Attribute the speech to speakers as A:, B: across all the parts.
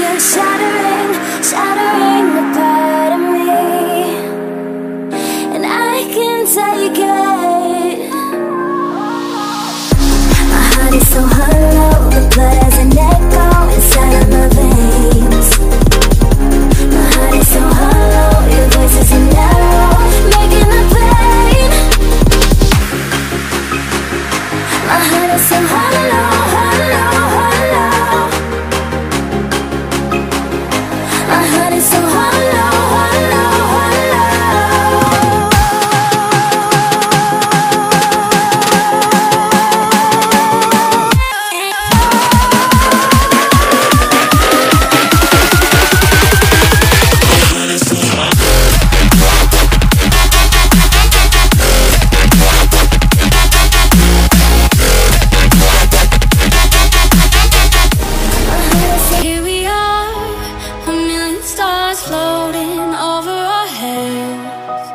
A: you're shattering, shattering a part of me, and I can take it. My heart is so hollow, the blood has an echo inside of my veins. My heart is so hollow, your voice is an arrow, making the pain. My heart is so hollow, hollow, hollow. My heart is so hollow, hollow, here we are, a million stars floating over our heads,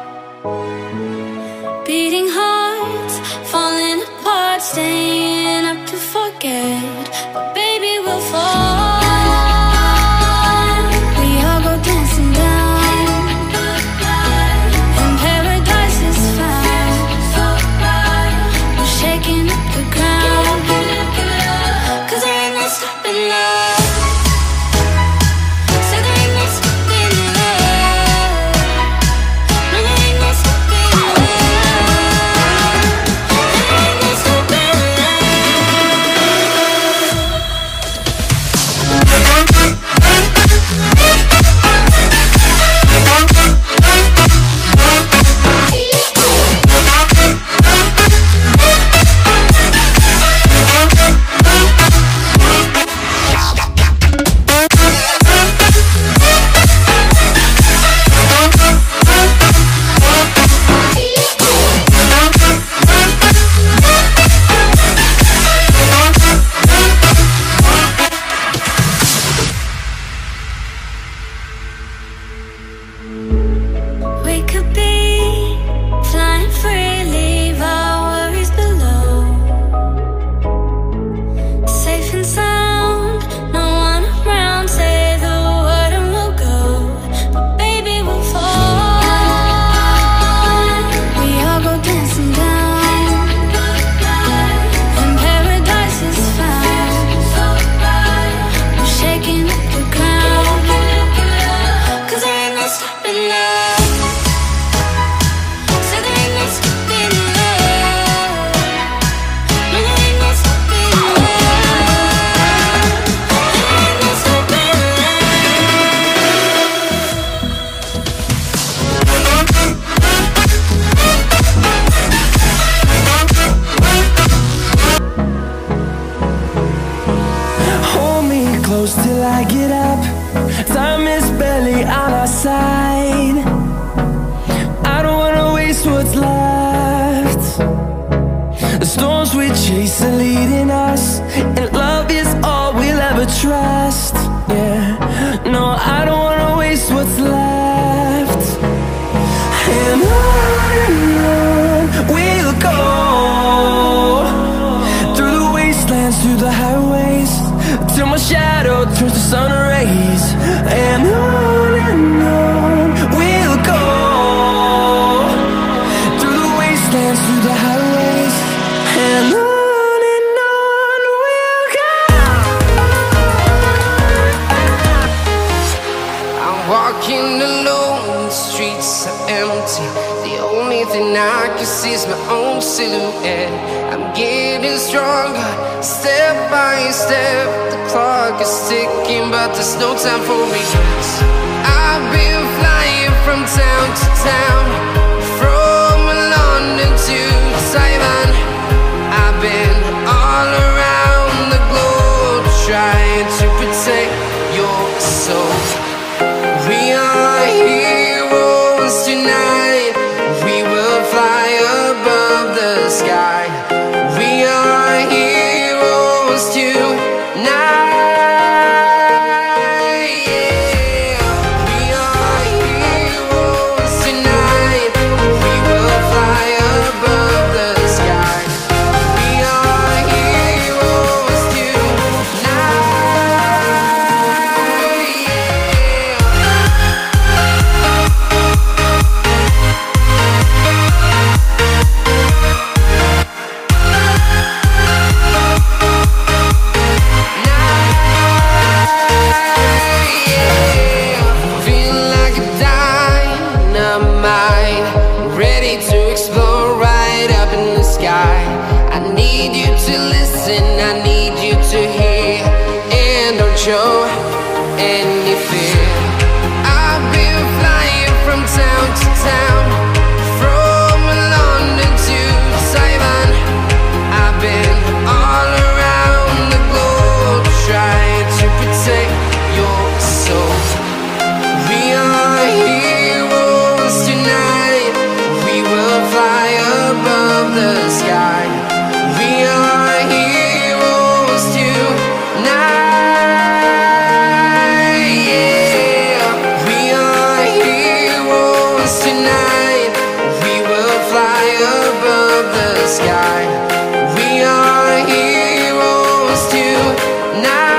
A: beating hearts, falling apart, staying up to forget. But baby, we'll fall. We all go dancing down, and paradise is found. We're shaking up the ground, 'cause there ain't no stopping love. So there ain't no stopping love. No, there ain't no stopping love. There ain't no stopping we could be flying free, leave our worries below, safe and sound, no one around, say the word and we'll go. But baby, we'll fall. We all go dancing down, and paradise is found. We're shaking up the ground, 'cause there ain't no stopping love. So there ain't no stopping love. No, there ain't no stopping love. There ain't no stopping
B: Hold me close till I get up. Time is barely on our side. I don't wanna waste what's left. The storms we chase are leading us, and love is all we'll ever trust. Yeah, no, I don't wanna waste what's left. And on we'll go, through the wastelands, through the highways, till my shadow turns to sun rays. And on we'll go, through the wastelands, through the highways, and on we'll go.
C: I'm walking alone, the streets are empty. The only thing I can see is my own silhouette. I'm getting stronger, step by step. The clock is ticking, but there's no time for me. I've been flying from town to town, from London to Taiwan. I've been all around the globe, trying to protect your soul. We are heroes tonight. We will fly above the sky. We are heroes tonight. Yeah. We are heroes tonight. the sky. We are heroes tonight.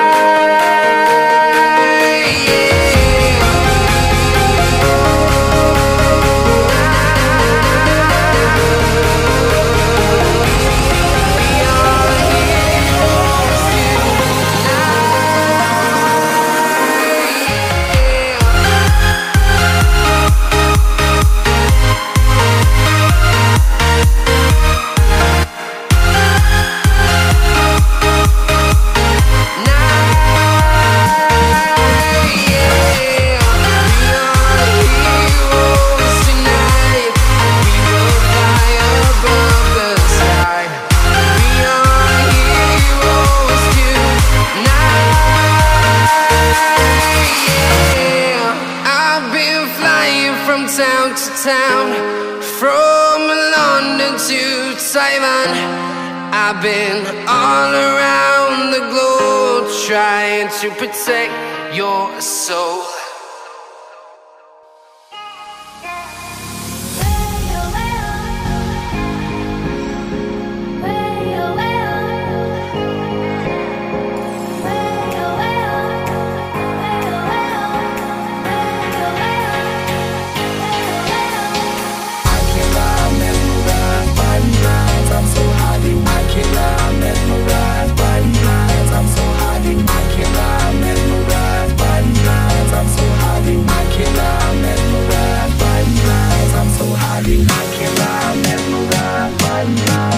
C: Town to town, from London to Taiwan, I've been all around the globe trying to protect your soul.
B: Bye.